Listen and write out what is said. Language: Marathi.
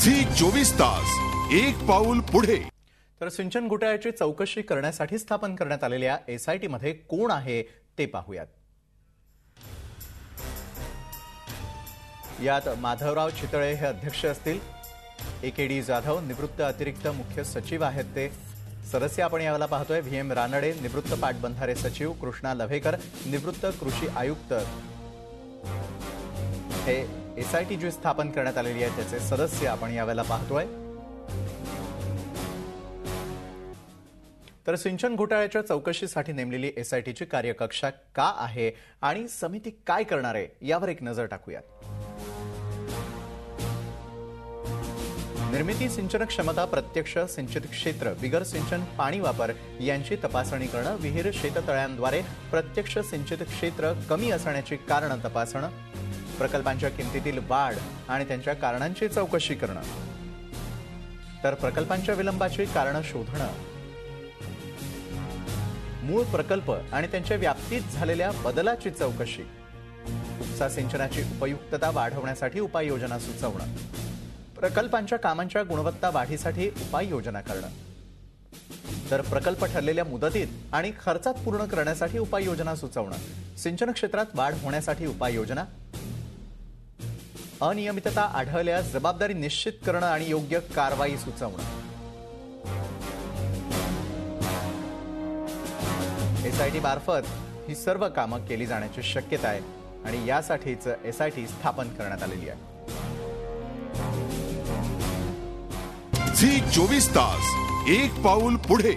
झी 24 तास एक पाऊल पुढे। तर सिंचन घोटाळ्याची चौकशी करण्यासाठी स्थापन करण्यात आलेल्या एसआयटी मध्ये कोण आहे ते पाहूयात। यात माधवराव चितळे हे अध्यक्ष असतील। एकेडी जाधव निवृत्त अतिरिक्त मुख्य सचिव आहेत ते सदस्य आपण यावेळेला पाहतोय। व्हीएम रानडे निवृत्त पाटबंधारे सचिव, कृष्णा लव्हेकर निवृत्त कृषी आयुक्त हे एसआयटी जी स्थापन करण्यात आलेली आहे त्याचे सदस्य आपण यावेळेला पाहतोय। तर सिंचन घोटाळ्याच्या चौकशीसाठी नेमलेली एसआयटीची कार्यकक्षा का आहे आणि समिती काय करणार आहे यावर एक नजर टाकूयात। निर्मिती सिंचन क्षमता, प्रत्यक्ष सिंचित क्षेत्र, बिगर सिंचन पाणी वापर यांची तपासणी करणं, विहीर शेततळ्यांद्वारे प्रत्यक्ष सिंचित क्षेत्र कमी असण्याची कारणं तपासणं, प्रकल्पांच्या किमतीतील वाढ आणि त्यांच्या कारणांची चौकशी करणं, तर प्रकल्पांच्या विलंबाची कारणं शोधणं, मूळ प्रकल्प आणि त्यांच्या व्याप्तीत झालेल्या बदलाची चौकशी, उपसा सिंचनाची उपयुक्तता वाढवण्यासाठी उपाययोजना सुचवणं, प्रकल्पांच्या कामांच्या गुणवत्ता वाढीसाठी उपाययोजना करणं, तर प्रकल्प ठरलेल्या मुदतीत आणि खर्चात पूर्ण करण्यासाठी उपाययोजना सुचवणं, सिंचन क्षेत्रात वाढ होण्यासाठी उपाययोजना, अनियमितता आढळल्यास जबाबदारी निश्चित करणं आणि योग्य कारवाई सुचवणं। एसआयटी मार्फत ही सर्व कामं केली जाण्याची शक्यता आहे आणि यासाठीच एसआयटी स्थापन करण्यात आलेली आहे। झी 24 तास एक पाऊल पुढे।